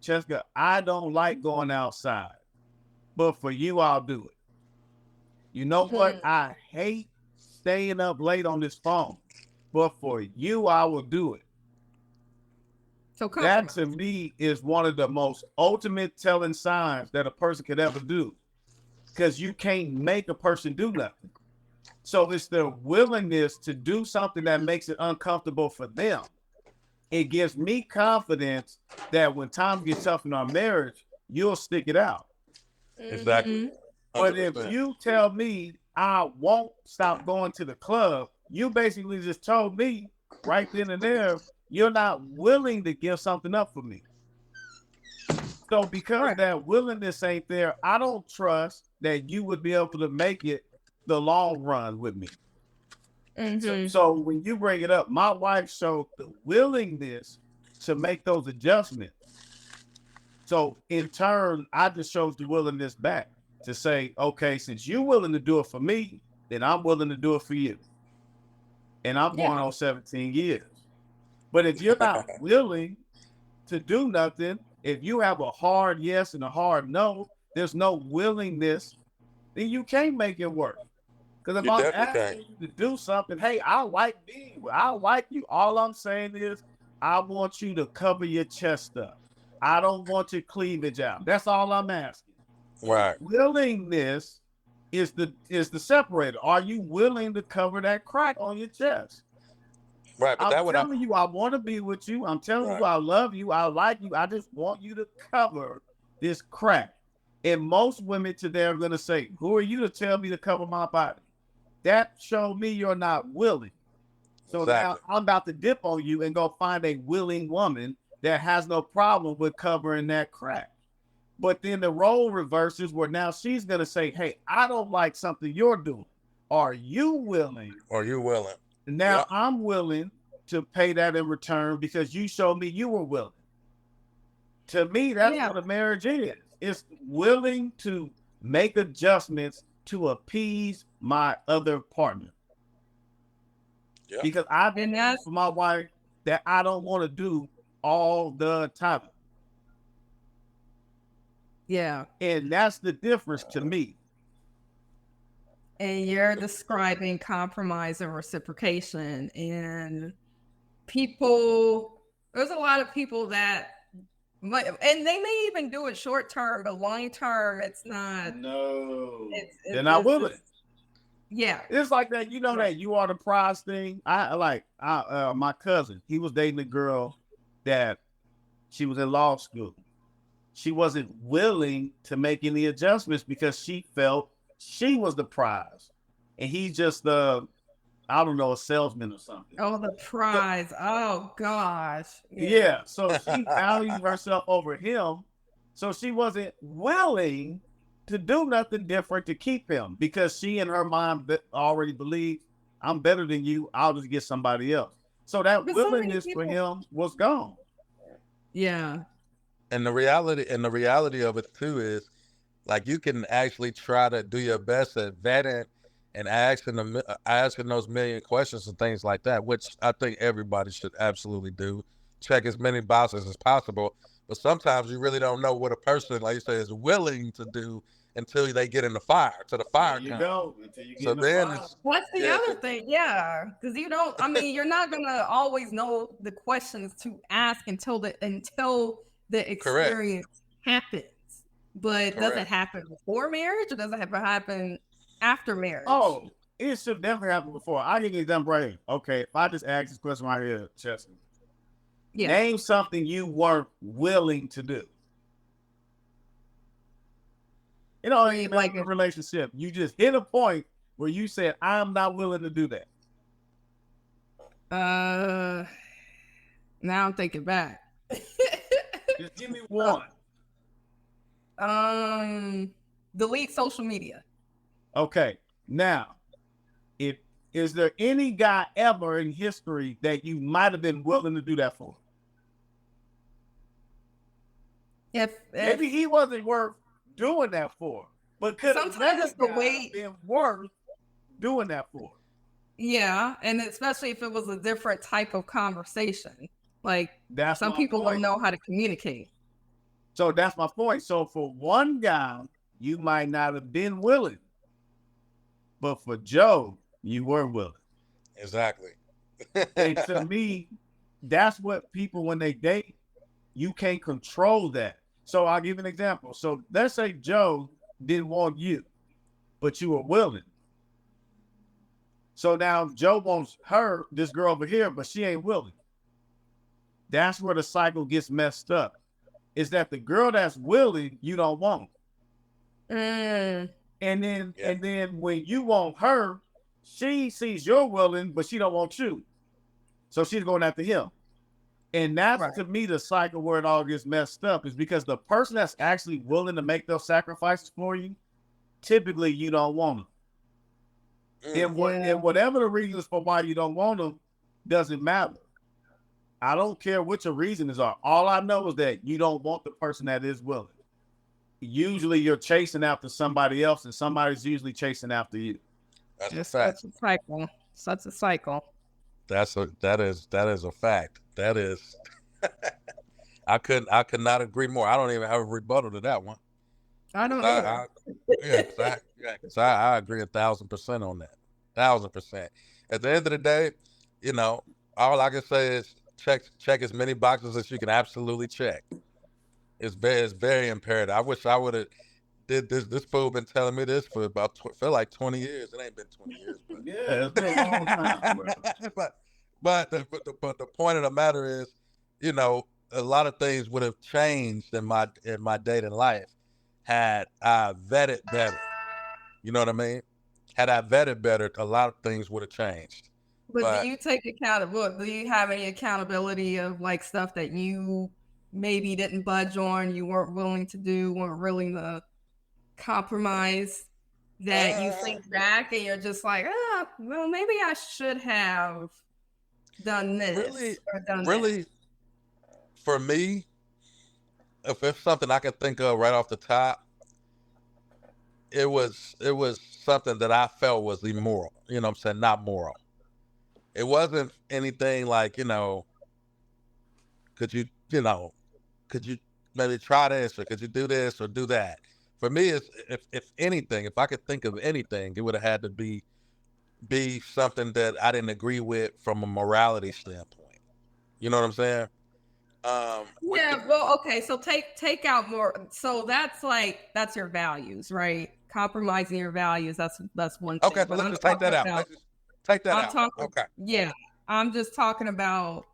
S2: Cheska, I don't like going outside, but for you, I'll do it. You know what? I hate staying up late on this phone, but for you, I will do it.
S3: So
S2: that to me is one of the most ultimate telling signs that a person could ever do, because you can't make a person do nothing. So it's their willingness to do something that makes it uncomfortable for them. It gives me confidence that when time gets tough in our marriage, you'll stick it out.
S1: Exactly. 100%.
S2: But if you tell me I won't stop going to the club, you basically just told me right then and there, you're not willing to give something up for me. So because that willingness ain't there, I don't trust that you would be able to make it the long run with me. So when you bring it up, my wife showed the willingness to make those adjustments. So in turn, I just showed the willingness back to say, okay, since you're willing to do it for me, then I'm willing to do it for you. And I'm going on 17 years. But if you're not willing to do nothing, if you have a hard yes and a hard no, there's no willingness, then you can't make it work. Because if I'm asking you to do something, hey, I like you. All I'm saying is I want you to cover your chest up. I don't want your cleavage out. That's all I'm asking.
S1: Right.
S2: Willingness is the separator. Are you willing to cover that crack on your chest?
S1: Right. But
S2: I'm telling you, I want to be with you. I'm telling you, I love you. I like you. I just want you to cover this crack. And most women today are going to say, who are you to tell me to cover my body? That showed me you're not willing. So now I'm about to dip on you and go find a willing woman that has no problem with covering that crack. But then the role reverses where now she's going to say, hey, I don't like something you're doing. Are you willing?
S1: Or you willing?
S2: Now
S1: Yeah.
S2: I'm willing to pay that in return because you showed me you were willing. To me, that's
S3: Yeah.
S2: what a marriage is. It's willing to make adjustments to appease my other partner.
S1: Yeah.
S2: Because I've been
S3: And that's
S2: for my wife that I don't want to do all the time.
S3: yeah.
S2: And that's the difference to me.
S3: And you're describing compromise and reciprocation. And there's a lot of people that might, and they may even do it short term, but long term, it's not.
S2: No.
S3: It's
S2: They're not willing.
S3: Yeah.
S2: It's like that, you know, that you are the prize thing. My cousin, he was dating a girl that she was in law school. She wasn't willing to make any adjustments because she felt she was the prize. And he's just I don't know, a salesman or something.
S3: Oh, the prize. Oh gosh.
S2: Yeah. So she valued herself over him. So she wasn't willing to do nothing different to keep him because she in her mind already believed I'm better than you. I'll just get somebody else. So that
S3: But so many
S2: willingness for
S3: people-
S2: him was gone.
S3: Yeah.
S1: And the reality of it too is, like, you can actually try to do your best at vetting and asking those million questions and things like that, which I think everybody should absolutely do. Check as many boxes as possible. But sometimes you really don't know what a person, like you say, is willing to do until they get in the fire, to the fire
S2: There you
S1: comes.
S2: go. Until you get
S1: So
S2: in the
S1: then
S2: fire.
S1: it's,
S3: What's the
S1: Yeah,
S3: other thing? Yeah, because you're not gonna always know the questions to ask until the experience happens. But does it
S1: Correct.
S3: happen before marriage or does it happen after marriage?
S2: Oh, it should definitely happen before. I give you an example right here. Okay, if I just ask this question right here, Chester.
S3: yeah.
S2: Name something you weren't willing to do. You know, in
S3: Like
S2: a relationship, you just hit a point where you said, I'm not willing to do that.
S3: Now I'm thinking back.
S2: Just give me one.
S3: Delete social media.
S2: Okay. Now, is there any guy ever in history that you might have been willing to do that for?
S3: If
S2: Maybe he wasn't worth doing that for, but could
S3: Sometimes it's the way-
S2: been worth doing that for?
S3: yeah, and especially if it was a different type of conversation. Like
S2: That's
S3: some
S2: my
S3: people
S2: point.
S3: don't know how to communicate.
S2: So that's my point. So for one guy, you might not have been willing, but for Joe, you were willing.
S1: exactly.
S2: And to me, that's what people, when they date, you can't control that. So I'll give you an example. So let's say Joe didn't want you, but you were willing. So now Joe wants her, this girl over here, but she ain't willing. That's where the cycle gets messed up. Is that the girl that's willing, you don't want. And then when you want her, she sees you're willing, but she don't want you. So she's going after him. And that's
S3: Right.
S2: to me the cycle where it all gets messed up, is because the person that's actually willing to make those sacrifices for you, typically you don't want them. And whatever the reasons for why you don't want them doesn't matter. I don't care what your reasons are. All I know is that you don't want the person that is willing. Usually you're chasing after somebody else, and somebody's usually chasing after you.
S1: That's a
S3: It's
S1: fact.
S3: such a cycle. Such a cycle.
S1: That is a fact. That is I could not agree more. I don't even have a rebuttal to that one.
S3: I don't
S1: I,
S3: know.
S1: I agree 1,000% on that. 1,000%. At the end of the day, all I can say is check as many boxes as you can absolutely check. It's very imperative. I wish I would have did this. This fool been telling me this for about feel like 20 years. It ain't been 20 years, but
S2: Yeah, it's been a long time, bro.
S1: but the point of the matter is, a lot of things would have changed in my dating life had I vetted better. You know what I mean? Had I vetted better, a lot of things would have changed.
S3: But do you take accountability? Do you have any accountability of like stuff that you maybe didn't budge on, you weren't willing to do, weren't willing to compromise, that you think back and you're just like, ah, well, maybe I should have done this
S1: really,
S3: or done that.
S1: really, for me, if it's something I can think of right off the top, it was something that I felt was immoral. You know what I'm saying? Not moral. It wasn't anything like, could you, could you maybe try this or could you do this or do that? For me, it's if anything, if I could think of anything, it would have had to be something that I didn't agree with from a morality standpoint. You know what I'm saying?
S3: Yeah, well, okay, so take out more. So that's your values, right? Compromising your values. That's one thing.
S1: Okay, so
S3: But
S1: let's
S3: I'm
S1: just take that
S3: talking
S1: out.
S3: about.
S1: Let's just take that
S3: I'm
S1: out.
S3: talking.
S1: Okay.
S3: Yeah, I'm just talking about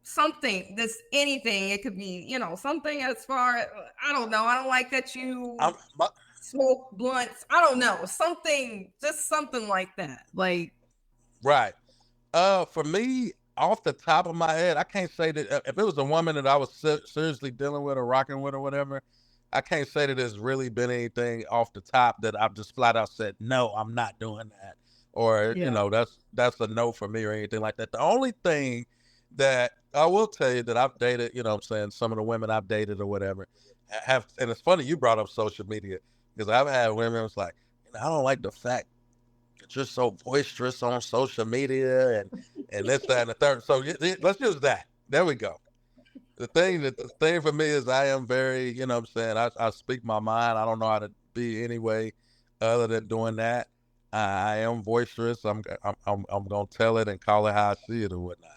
S3: something. This anything. It could be, something as far as, I don't know. I don't like that you smoke blunts. I don't know. Something, just something like that. Like,
S1: Right. For me, off the top of my head, I can't say that if it was a woman that I was seriously dealing with or rocking with or whatever, I can't say that there's really been anything off the top that I've just flat out said, no, I'm not doing that. Or,
S3: Yeah.
S1: That's a no for me or anything like that. The only thing that I will tell you that I've dated, some of the women I've dated or whatever have, and it's funny you brought up social media because I've had women was like, I don't like the fact that you're so boisterous on social media and this, that, and the third. So let's use that. There we go. The thing for me is I am very, I speak my mind. I don't know how to be any way other than doing that. I am boisterous. I'm gonna tell it and call it how I see it or whatnot.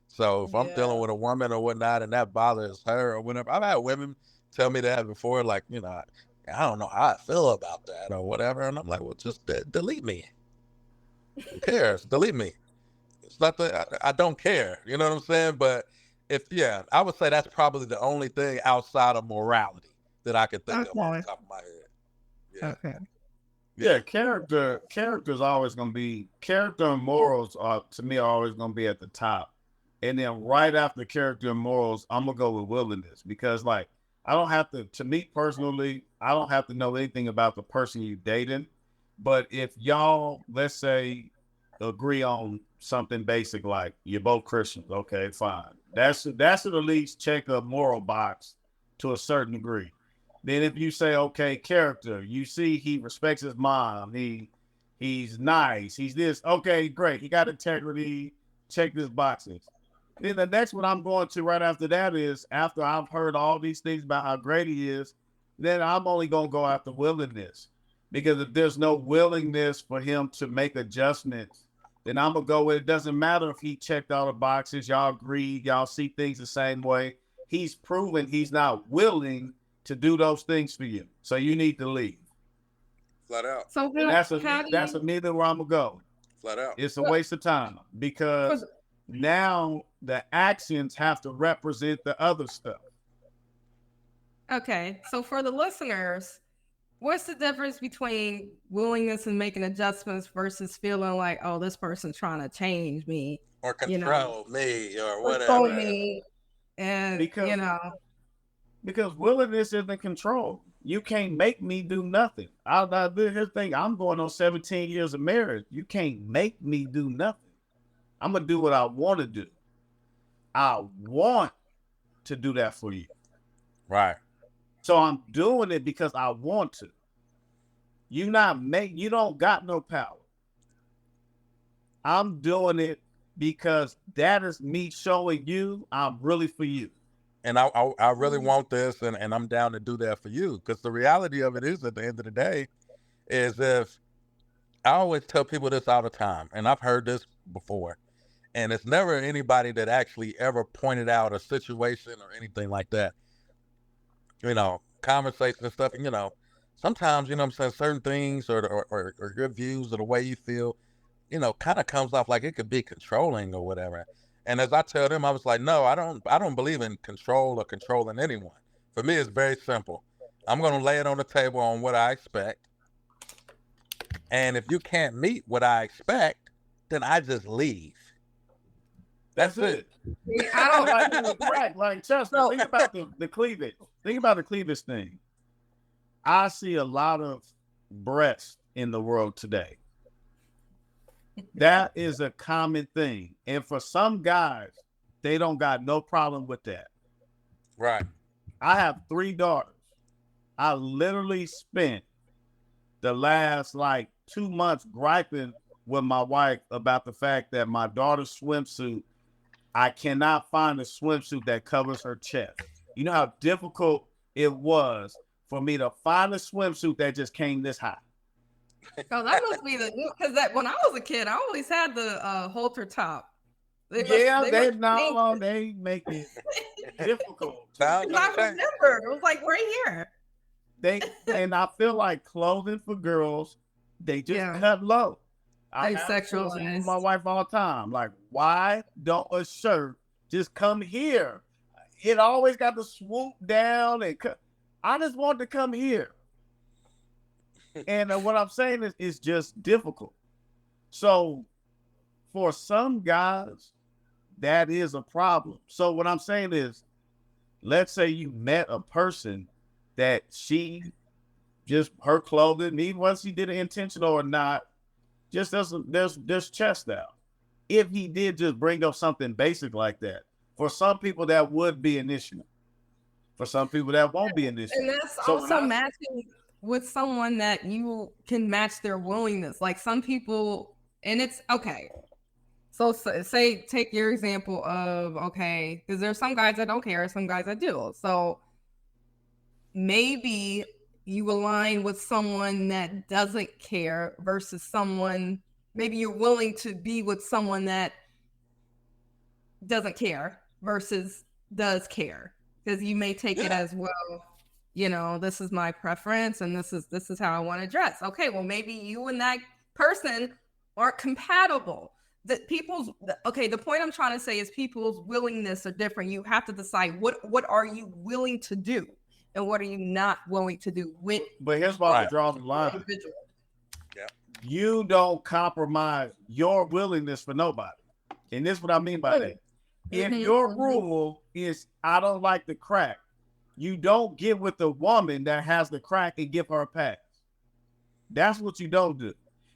S1: So if I'm dealing with a woman or whatnot and that bothers her or whatever, I've had women tell me that before, like, I don't know how I feel about that or whatever, and I'm like, well, just delete me. Who cares? Delete me. It's not that I don't care. You know what I'm saying? But I would say that's probably the only thing outside of morality that I could think of off the top of my head. Yeah.
S3: Okay.
S2: Yeah, character's always gonna be character and morals are to me are always gonna be at the top. And then right after character and morals, I'm gonna go with willingness because like I don't have to me personally, I don't have to know anything about the person you dating. But if y'all, let's say, agree on something basic like you're both Christians, okay, fine. That's at least check a moral box to a certain degree. Then if you say, okay, character, you see he respects his mom, he's nice, he's this, okay, great, he got integrity, check these boxes. Then the next one I'm going to right after that is after I've heard all these things about how great he is, then I'm only gonna go after willingness. Because if there's no willingness for him to make adjustments, then I'm gonna go with it. Doesn't matter if he checked all the boxes, y'all agreed, y'all see things the same way. He's proven he's not willing to do those things for you. So you need to leave.
S1: Flat out.
S3: So
S2: that's immediately where I'm gonna go.
S1: Flat out.
S2: It's a waste of time because now the actions have to represent the other stuff.
S3: Okay, so for the listeners, what's the difference between willingness and making adjustments versus feeling like, oh, this person's trying to change me
S1: or control me or whatever?
S3: Control me, and
S2: because willingness isn't control. You can't make me do nothing. Here's the thing. I'm going on 17 years of marriage. You can't make me do nothing. I'm gonna do what I want to do. I want to do that for you.
S1: Right.
S2: So I'm doing it because I want to. You don't got no power. I'm doing it because that is me showing you I'm really for you.
S1: And I really want this and I'm down to do that for you. Because the reality of it is at the end of the day is if I always tell people this all the time, and I've heard this before, and it's never anybody that actually ever pointed out a situation or anything like that. Conversation and stuff, and sometimes, I'm saying, certain things or your views or the way you feel, kind of comes off like it could be controlling or whatever. And as I tell them, I was like, no, I don't believe in control or controlling anyone. For me, it's very simple. I'm going to lay it on the table on what I expect. And if you can't meet what I expect, then I just leave. That's it.
S3: I don't.
S2: Like Chester,
S3: So-
S2: think about the cleavage. Think about the cleavage thing. I see a lot of breasts in the world today. That is a common thing. And for some guys, they don't got no problem with that.
S1: Right.
S2: I have 3 daughters. I literally spent the last like 2 months griping with my wife about the fact that my daughter's swimsuit, I cannot find a swimsuit that covers her chest. You know how difficult it was for me to find a swimsuit that just came this high.
S3: Oh, that must be because that when I was a kid, I always had the halter top. They
S2: make it difficult.
S1: Sounds
S3: I
S1: okay.
S3: remember it was like right here.
S2: And I feel like clothing for girls, they just
S3: Yeah.
S2: cut low.
S3: They
S2: have
S3: sexualized.
S2: to my wife all the time. Like, why don't a shirt just come here? It always got to swoop down and I just want to come here. And what I'm saying is, it's just difficult. So, for some guys, that is a problem. So, what I'm saying is, let's say you met a person that she just her clothing, even whether she did it intentional or not, just doesn't. There's chest out. If he did just bring up something basic like that, for some people that would be an issue. For some people that won't be an issue.
S3: And that's
S2: So
S3: also matching with someone that you can match their willingness. Like some people, and it's okay. So say, take your example of, okay, because there's some guys that don't care, some guys that do. So maybe you align with someone that doesn't care versus someone, maybe you're willing to be with someone that doesn't care versus does care. Because you may take it as, well, you know, this is my preference and this is how I want to dress. Okay, well, maybe you and that person aren't compatible. The point I'm trying to say is people's willingness are different. You have to decide what are you willing to do and what are you not willing to do with.
S2: But here's why I draw the line.
S3: Individual.
S1: Yeah.
S2: You don't compromise your willingness for nobody. And this is what I mean by that. If your rule is, I don't like the crack, you don't get with the woman that has the crack and give her a pass. That's what you don't do.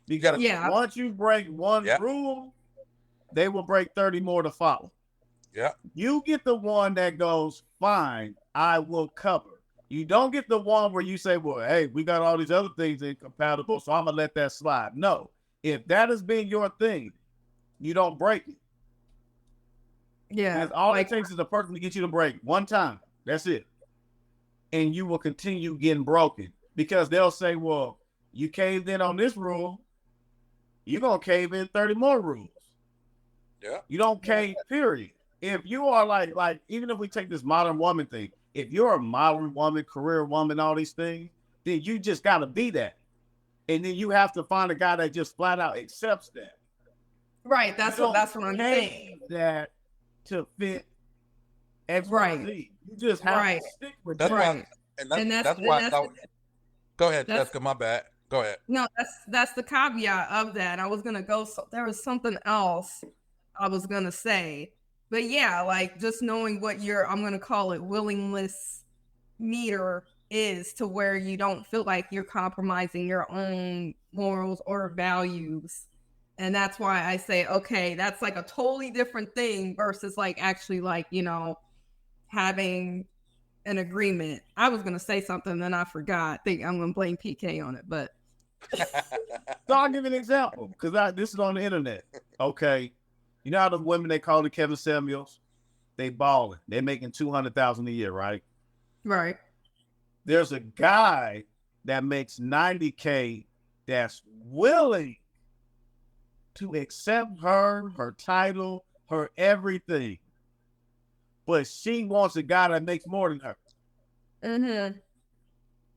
S2: Because once you break one rule, they will break 30 more to follow.
S1: Yeah.
S2: You get the one that goes, fine, I will cover. You don't get the one where you say, well, hey, we got all these other things incompatible, so I'm going to let that slide. No. If that has been your thing, you don't break it.
S3: Yeah.
S2: Because all it takes is a person to get you to break one time. That's it. And you will continue getting broken. Because they'll say, well, you caved in on this rule, you're going to cave in 30 more rules.
S1: Yeah.
S2: You don't cave, period. If you are like, even if we take this modern woman thing, if you're a modern woman, career woman, all these things, then you just got to be that. And then you have to find a guy that just flat out accepts that.
S3: Right. That's what I'm saying.
S2: That to fit X,
S3: right.
S2: Y, Z. You just have to stick with that.
S1: Why, that's why I thought. Go ahead, Jessica. My bad. Go ahead.
S3: No, that's the caveat of that. I was gonna go. So there was something else I was gonna say, but yeah, like just knowing what I'm gonna call it willingness meter is, to where you don't feel like you're compromising your own morals or values. And that's why I say, okay, that's like a totally different thing versus like actually like, you know, having an agreement. I was going to say something, then I forgot. I think I'm going to blame PK on it, but.
S2: So I'll give you an example, because this is on the internet. Okay. You know how the women they call the Kevin Samuels? They balling. They're making $200,000 a year, right?
S3: Right.
S2: There's a guy that makes $90K that's willing to accept her title, her everything. But she wants a guy that makes more than her.
S3: Mm-hmm.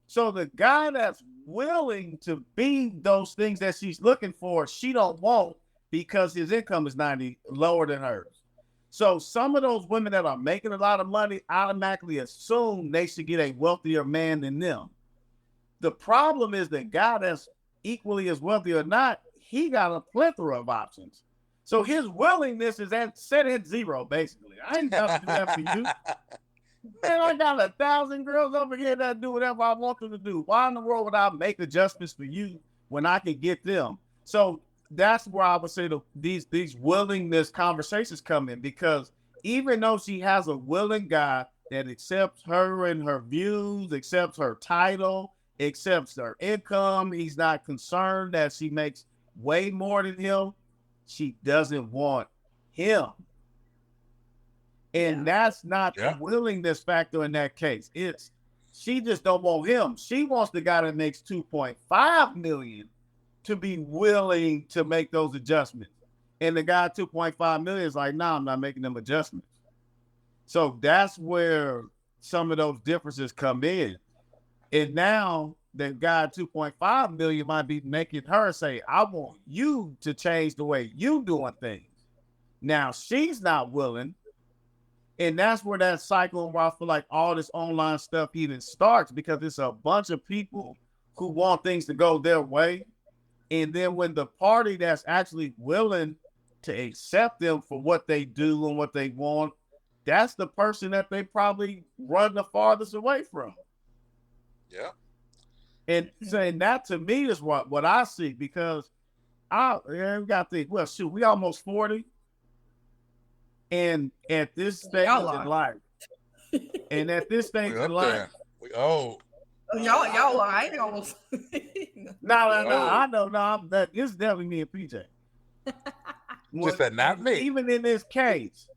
S2: So the guy that's willing to be those things that she's looking for, she don't want, because his income is 90 lower than hers. So some of those women that are making a lot of money automatically assume they should get a wealthier man than them. The problem is the guy that's equally as wealthy or not, he got a plethora of options. So his willingness is set at zero, basically. I ain't got to do that for you. Man, I got 1,000 girls over here that do whatever I want them to do. Why in the world would I make adjustments for you when I can get them? So that's where I would say these willingness conversations come in, because even though she has a willing guy that accepts her and her views, accepts her title, accepts her income, he's not concerned that she makes way more than him, she doesn't want him. And that's not the willingness factor in that case. It's she just don't want him. She wants the guy that makes 2.5 million to be willing to make those adjustments. And the guy 2.5 million is like, nah, I'm not making them adjustments. So that's where some of those differences come in. And now the guy 2.5 million might be making her say, I want you to change the way you doing things. Now she's not willing. And that's where that cycle, where I feel like all this online stuff even starts, because it's a bunch of people who want things to go their way. And then when the party that's actually willing to accept them for what they do and what they want, that's the person that they probably run the farthest away from.
S1: Yeah.
S2: And saying that to me is what I see, because we got to think, well, shoot, we almost 40. And at this stage in life, we
S3: old. Y'all are. I ain't almost.
S2: No, I know. No, this is definitely me and PJ.
S1: Just said not me.
S2: Even in this case,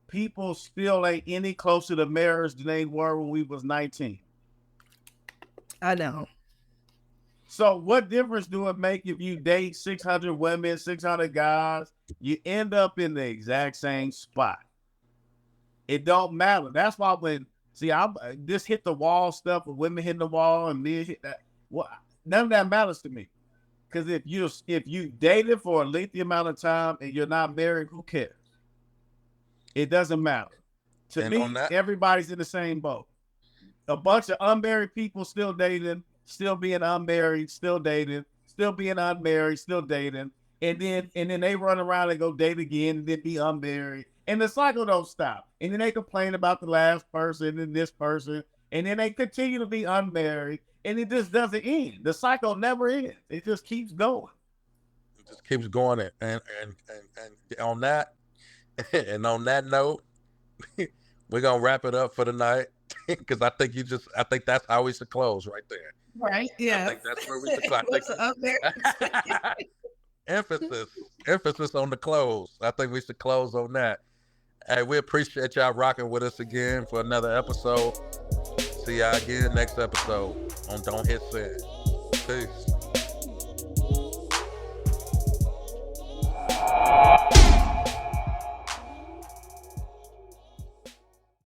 S2: people still ain't any closer to marriage than they were when we was 19.
S3: I know.
S2: So what difference do it make if you date 600 women, 600 guys? You end up in the exact same spot. It don't matter. That's why this hit the wall stuff with women hitting the wall and men hit that. Well, none of that matters to me. Because if you dated for a lengthy amount of time and you're not married, who cares? It doesn't matter. To me, everybody's in the same boat. A bunch of unmarried people still dating, still being unmarried, still dating, still being unmarried, still dating. And then they run around and go date again and then be unmarried. And the cycle don't stop. And then they complain about the last person and this person. And then they continue to be unmarried. And it just doesn't end. The cycle never ends. It just keeps going.
S1: It just keeps going. And on that, and on that note, we're gonna wrap it up for the night. Because I think that's how we should close right there.
S3: Right. Yeah.
S1: I think that's where we should close. Emphasis on the close. I think we should close on that. Hey, we appreciate y'all rocking with us again for another episode. See y'all again next episode on Don't Hit Send. Peace.